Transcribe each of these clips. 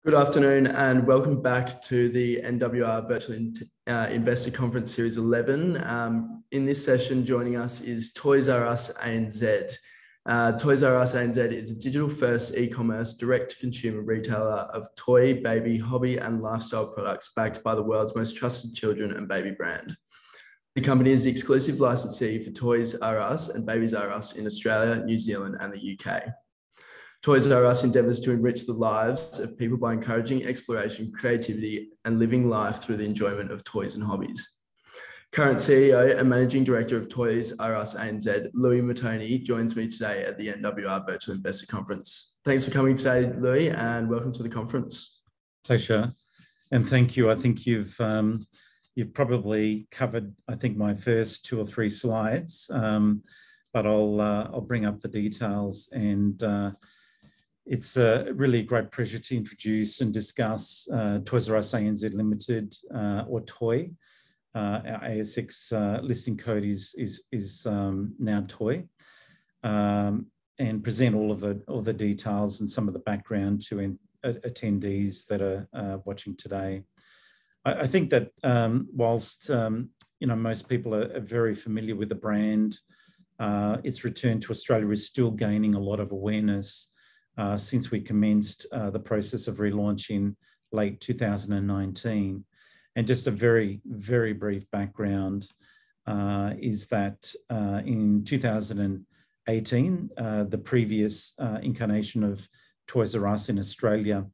Good afternoon and welcome back to the NWR Virtual Investor Conference Series 11. In this session, joining us is Toys R Us ANZ. Toys R Us ANZ is a digital-first e-commerce direct-to-consumer retailer of toy, baby, hobby and lifestyle products backed by the world's most trusted children and baby brand. The company is the exclusive licensee for Toys R Us and Babies R Us in Australia, New Zealand and the UK. Toys R Us endeavours to enrich the lives of people by encouraging exploration, creativity, and living life through the enjoyment of toys and hobbies. Current CEO and Managing Director of Toys R Us ANZ, Mittoni, joins me today at the NWR Virtual Investor Conference. Thanks for coming today, Louis, and welcome to the conference. Pleasure, and thank you. I think you've probably covered, my first 2 or 3 slides, but I'll bring up the details and. It's a really great pleasure to introduce and discuss Toys R Us ANZ Limited, or TOY. Our ASX listing code is now TOY, and present all the details and some of the background to attendees that are watching today. I think that whilst most people are very familiar with the brand, its return to Australia is still gaining a lot of awareness. Since we commenced the process of relaunch in late 2019. And just a very, very brief background is that in 2018, the previous incarnation of Toys R Us in Australia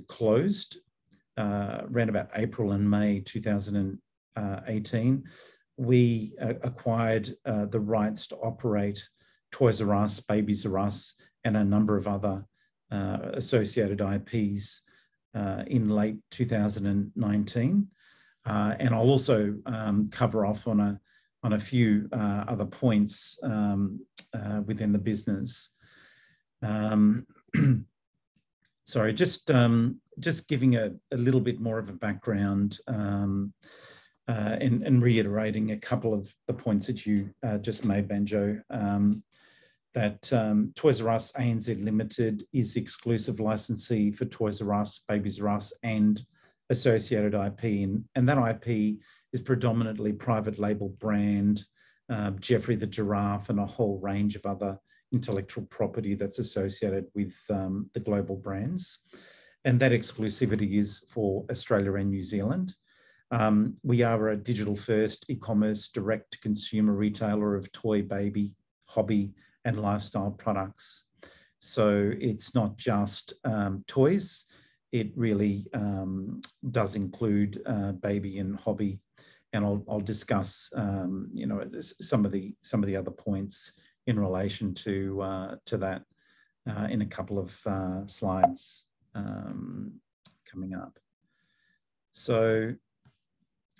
closed around about April and May 2018. We acquired the rights to operate Toys R Us, Babies R Us, and a number of other associated IPs in late 2019. And I'll also cover off on a few other points within the business. Sorry, just giving a little bit more of a background and reiterating a couple of the points that you just made, Banjo. That Toys R Us ANZ Limited is the exclusive licensee for Toys R Us, Babies R Us and associated IP. And that IP is predominantly private label brand, Geoffrey the Giraffe and a whole range of other intellectual property that's associated with the global brands. And that exclusivity is for Australia and New Zealand. We are a digital-first e-commerce direct-to-consumer retailer of toy, baby, hobby, and lifestyle products. So it's not just toys, it really does include baby and hobby. And I'll discuss some of the other points in relation to that in a couple of slides coming up. So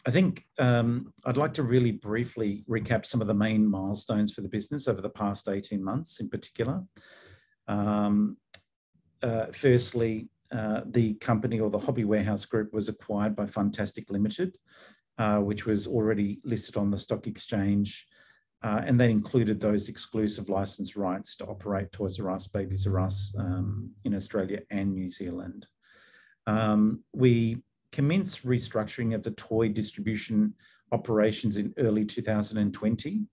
I think I'd like to really briefly recap some of the main milestones for the business over the past 18 months in particular. Firstly, the company, or the Hobby Warehouse Group, was acquired by Funtastic Limited, which was already listed on the stock exchange, and that included those exclusive license rights to operate Toys R Us, Babies R Us in Australia and New Zealand. We commenced restructuring of the toy distribution operations in early 2020.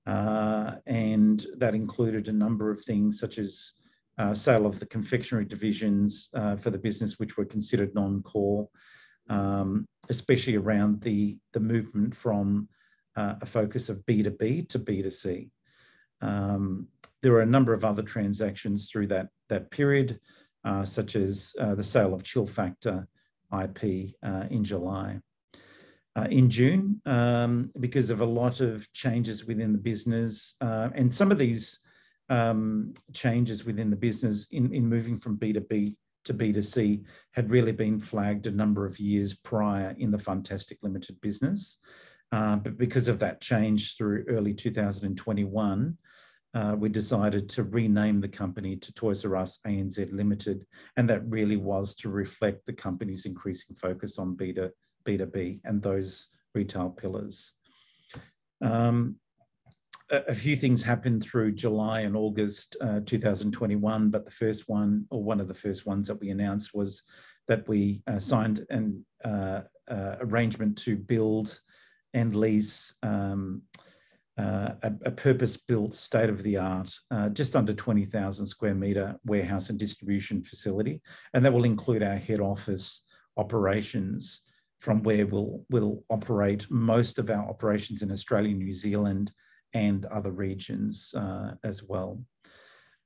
And that included a number of things such as sale of the confectionery divisions for the business, which were considered non-core, especially around the movement from a focus of B2B to B2C. There were a number of other transactions through that period, such as the sale of Chill Factor IP in July. In June, because of a lot of changes within the business, and some of these changes within the business in moving from B2B to B2C had really been flagged a number of years prior in the Funtastic Limited business. But because of that change through early 2021, we decided to rename the company to Toys R Us ANZ Limited, and that really was to reflect the company's increasing focus on B2B and those retail pillars. a few things happened through July and August 2021, but the first one, or one of the first ones that we announced, was that we signed an arrangement to build and lease a purpose-built, state-of-the-art, just under 20,000 square metre warehouse and distribution facility, and that will include our head office operations, from where we'll operate most of our operations in Australia, New Zealand, and other regions as well.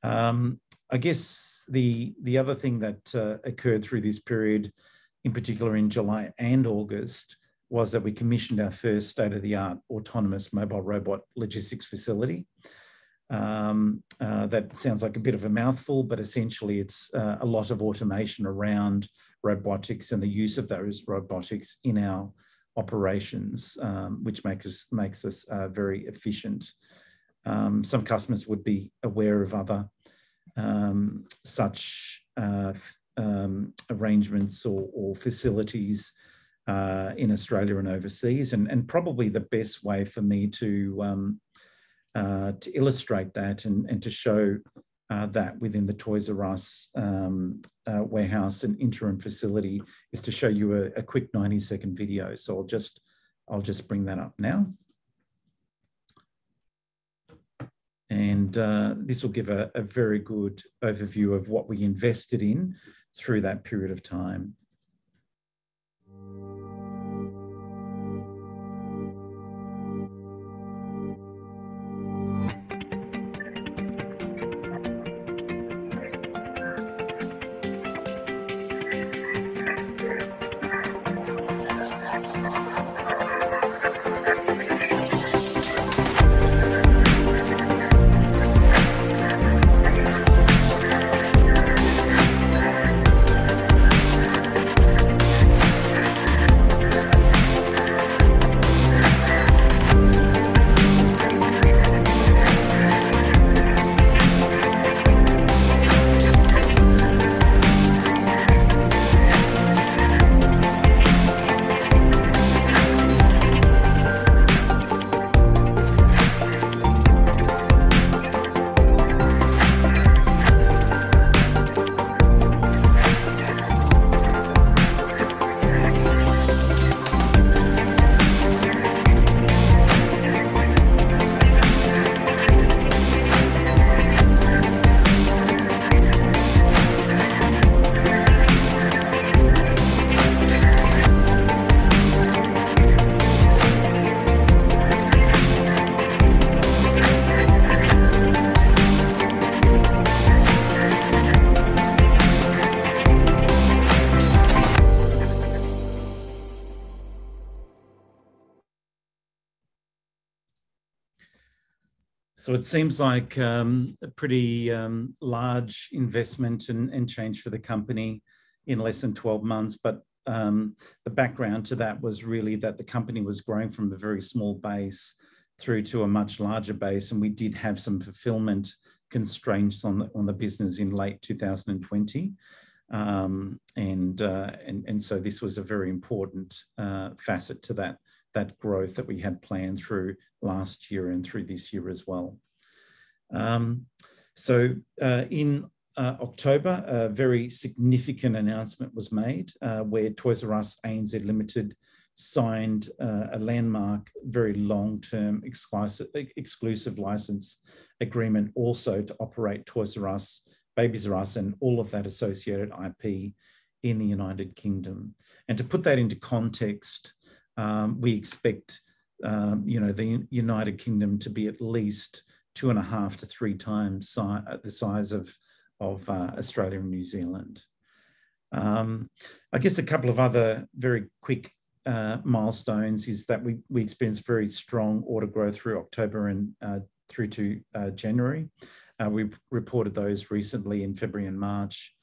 I guess the other thing that occurred through this period, in particular in July and August, was that we commissioned our first state-of-the-art autonomous mobile robot logistics facility. That sounds like a bit of a mouthful, but essentially it's a lot of automation around robotics and the use of those robotics in our operations, which makes us very efficient. Some customers would be aware of other such arrangements or facilities in Australia and overseas, and probably the best way for me to illustrate that and to show that within the Toys R Us warehouse and interim facility is to show you a quick 90-second video. So I'll just bring that up now. And this will give a very good overview of what we invested in through that period of time. So it seems like a pretty large investment and change for the company in less than 12 months. But the background to that was really that the company was growing from a very small base through to a much larger base. And we did have some fulfillment constraints on the business in late 2020. And so this was a very important facet to that growth that we had planned through last year and through this year as well. In October, a very significant announcement was made where Toys R Us ANZ Limited signed a landmark, very long-term exclusive license agreement also to operate Toys R Us, Babies R Us, and all of that associated IP in the United Kingdom. And to put that into context, we expect the United Kingdom to be at least 2.5 to 3 times the size of Australia and New Zealand. I guess a couple of other very quick milestones is that we experienced very strong order growth through October and through to January. We reported those recently in February and March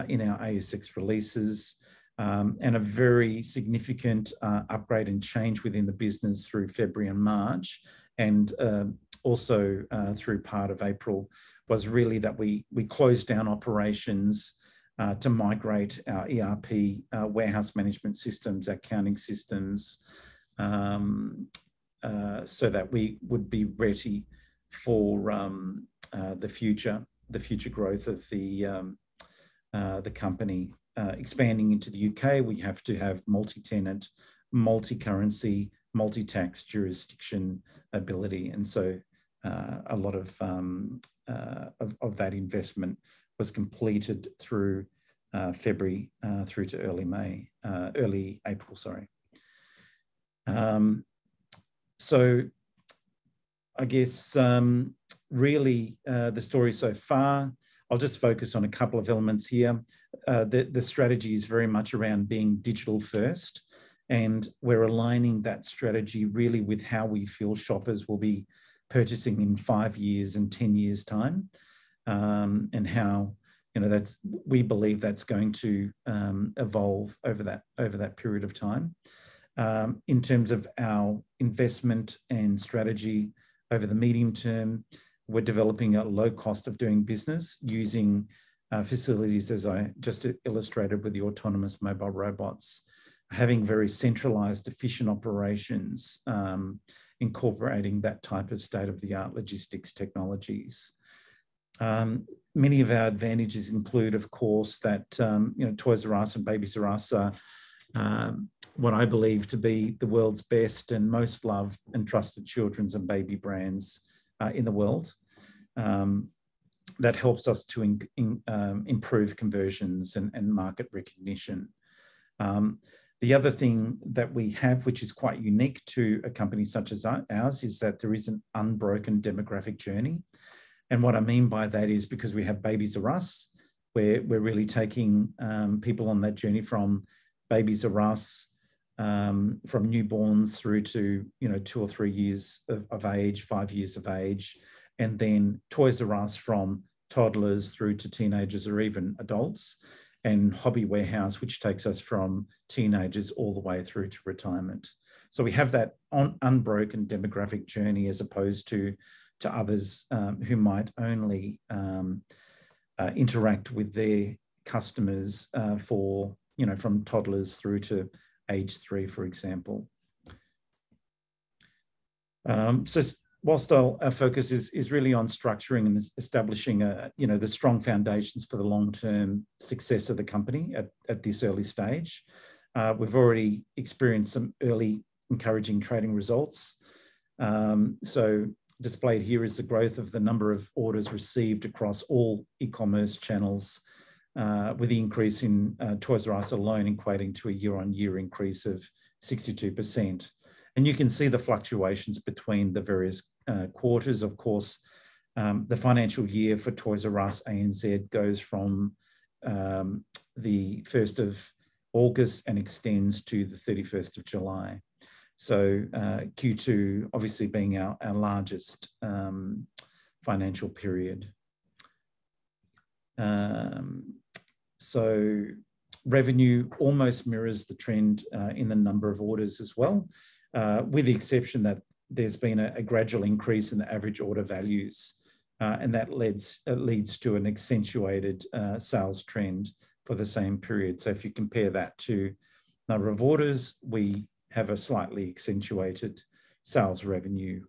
in our ASX releases. And a very significant upgrade and change within the business through February and March, and also through part of April, was really that we closed down operations to migrate our ERP, warehouse management systems, accounting systems, so that we would be ready for the future growth of the company. Expanding into the UK, we have to have multi-tenant, multi-currency, multi-tax jurisdiction ability, and so a lot of that investment was completed through February through to early April, sorry. So I guess really the story so far, I'll just focus on a couple of elements here. The strategy is very much around being digital first, and we're aligning that strategy really with how we feel shoppers will be purchasing in 5 years and 10 years time, and how, you know, we believe that's going to evolve over that period of time. In terms of our investment and strategy over the medium term, we're developing a low cost of doing business using facilities, as I just illustrated with the autonomous mobile robots, having very centralized, efficient operations, incorporating that type of state-of-the-art logistics technologies. Many of our advantages include, of course, that you know, Toys R Us and Babies R Us are what I believe to be the world's best and most loved and trusted children's and baby brands in the world. That helps us to improve conversions and market recognition. The other thing that we have, which is quite unique to a company such as ours, is that there is an unbroken demographic journey. And what I mean by that is because we have Babies R Us, where we're really taking people on that journey from Babies R Us, from newborns through to, you know, 2 or 3 years of age, 5 years of age, and then Toys R Us from toddlers through to teenagers or even adults, and Hobby Warehouse, which takes us from teenagers all the way through to retirement. So we have that unbroken demographic journey, as opposed to others who might only interact with their customers for, you know, from toddlers through to age 3, for example. So whilst our focus is really on structuring and establishing you know, the strong foundations for the long-term success of the company at this early stage, we've already experienced some early encouraging trading results. So displayed here is the growth of the number of orders received across all e-commerce channels, with the increase in Toys R Us alone equating to a year-on-year increase of 62%. And you can see the fluctuations between the various quarters. Of course, the financial year for Toys R Us ANZ goes from the 1st of August and extends to the 31st of July. So Q2 obviously being our largest financial period. So revenue almost mirrors the trend in the number of orders as well, with the exception that there's been a gradual increase in the average order values, and that leads to an accentuated sales trend for the same period. So if you compare that to number of orders, we have a slightly accentuated sales revenue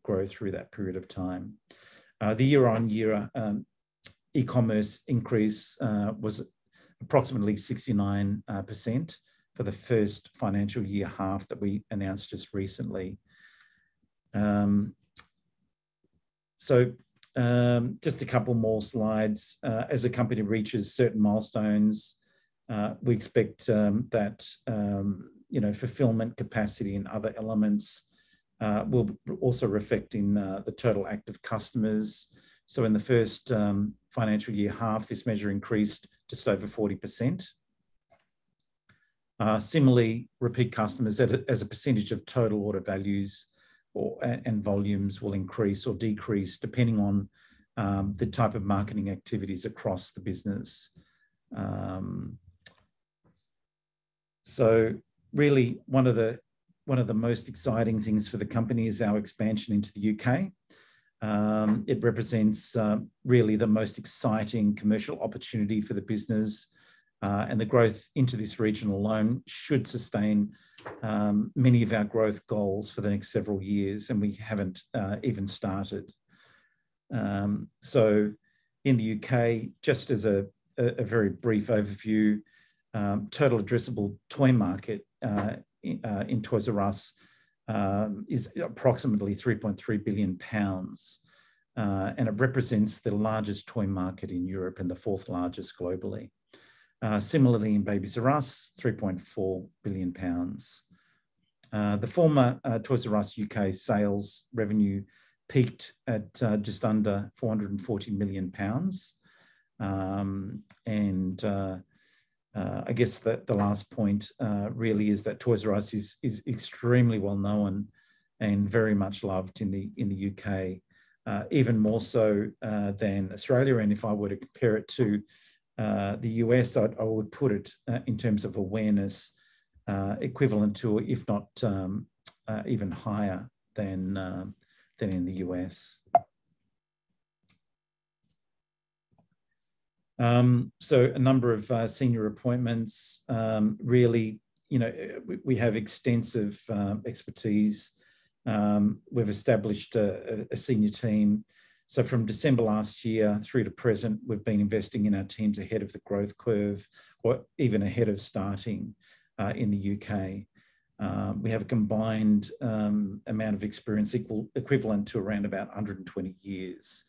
growth through that period of time. The year-on-year e-commerce increase was approximately 69% for the first financial year half that we announced just recently. So just a couple more slides. As the company reaches certain milestones, we expect that you know, fulfillment capacity and other elements will also reflect in the total active customers. So in the first financial year half, this measure increased just over 40%. Similarly, repeat customers as a percentage of total order values and volumes will increase or decrease depending on the type of marketing activities across the business. So really, one of the most exciting things for the company is our expansion into the UK. It represents really the most exciting commercial opportunity for the business, and the growth into this region alone should sustain many of our growth goals for the next several years, and we haven't even started. So in the UK, just as a very brief overview, total addressable toy market in Toys R Us is approximately £3.3 billion. And it represents the largest toy market in Europe and the fourth largest globally. Similarly, in Babies R Us, £3.4 billion. The former Toys R Us UK sales revenue peaked at just under £440 million. I guess that the last point really is that Toys R Us is extremely well known and very much loved in the UK, even more so than Australia. And if I were to compare it to the US, I would put it in terms of awareness equivalent to, if not even higher than in the US. So a number of senior appointments. Really, we have extensive expertise. We've established a senior team. So from December last year through to present, we've been investing in our teams ahead of the growth curve, or even ahead of starting in the UK. We have a combined amount of experience equivalent to around about 120 years.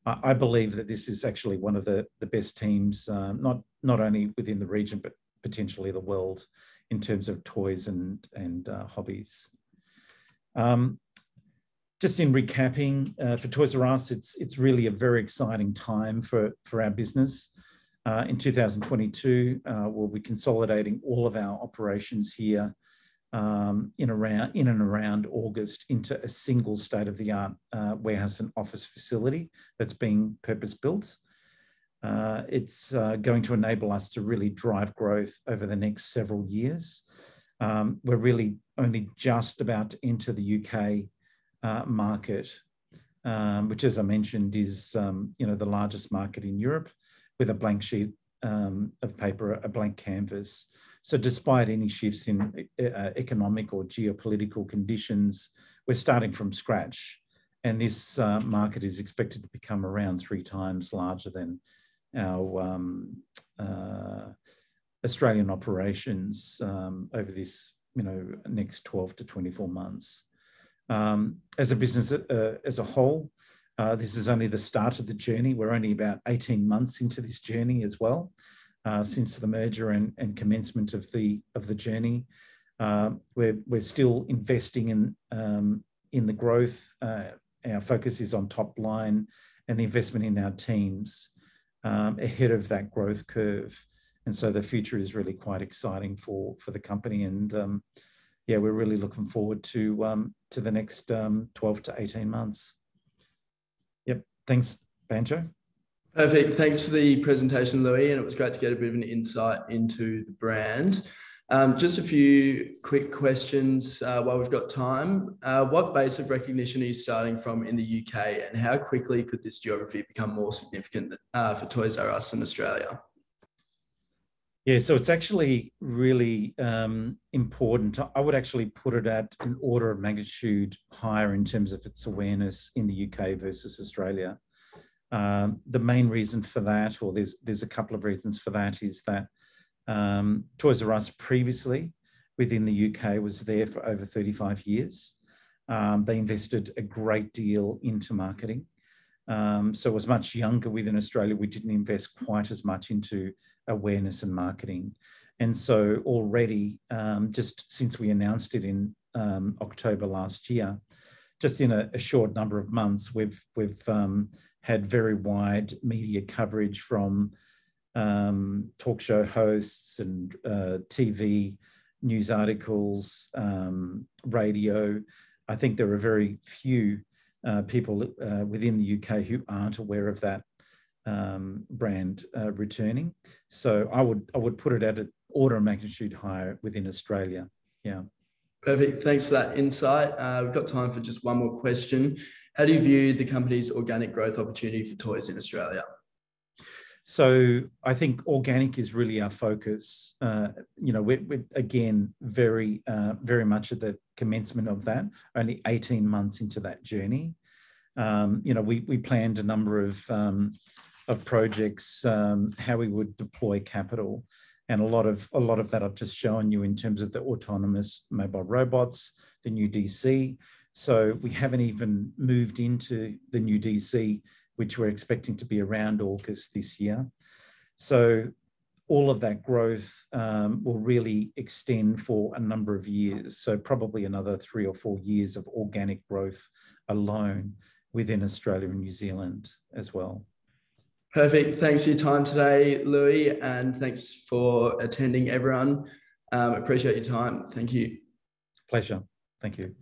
I believe that this is actually one of the best teams, not only within the region, but potentially the world in terms of toys and hobbies. Just in recapping, for Toys R Us, it's really a very exciting time for our business. In 2022, we'll be consolidating all of our operations here in and around August into a single state-of-the-art warehouse and office facility that's being purpose-built. It's going to enable us to really drive growth over the next several years. We're really only just about to enter the UK market, which, as I mentioned, is the largest market in Europe, with a blank sheet of paper, a blank canvas. So despite any shifts in economic or geopolitical conditions, we're starting from scratch. And this market is expected to become around 3 times larger than our Australian operations over this next 12 to 24 months. As a business as a whole, this is only the start of the journey. We're only about 18 months into this journey as well, since the merger and commencement of the journey. We're still investing in the growth. Our focus is on top line and the investment in our teams ahead of that growth curve. And so the future is really quite exciting for the company. And yeah, we're really looking forward to the next 12 to 18 months. Yep. Thanks, Banjo. Perfect. Thanks for the presentation, Louis. And it was great to get a bit of an insight into the brand. Just a few quick questions while we've got time. What base of recognition are you starting from in the UK, and how quickly could this geography become more significant for Toys R Us in Australia? Yeah, so it's actually really important. I would actually put it at an order of magnitude higher in terms of its awareness in the UK versus Australia. The main reason for that, or there's a couple of reasons for that, is that Toys R Us previously within the UK was there for over 35 years. They invested a great deal into marketing. So it was much younger within Australia. We didn't invest quite as much into awareness and marketing. And so already, just since we announced it in October last year, just in a short number of months, we've had very wide media coverage from talk show hosts and TV news articles, radio. I think there are very few people within the UK who aren't aware of that brand returning. So I would put it at an order of magnitude higher within Australia. Yeah. Perfect. Thanks for that insight. We've got time for just one more question. How do you view the company's organic growth opportunity for toys in Australia? So I think organic is really our focus. We're again very much at the commencement of that, only 18 months into that journey. We planned a number of projects, how we would deploy capital. And a lot of that I've just shown you in terms of the autonomous mobile robots, the new DC. So we haven't even moved into the new DC, which we're expecting to be around August this year. So all of that growth will really extend for a number of years. So probably another 3 or 4 years of organic growth alone within Australia and New Zealand as well. Perfect. Thanks for your time today, Louis, and thanks for attending, everyone. Appreciate your time. Thank you. Pleasure. Thank you.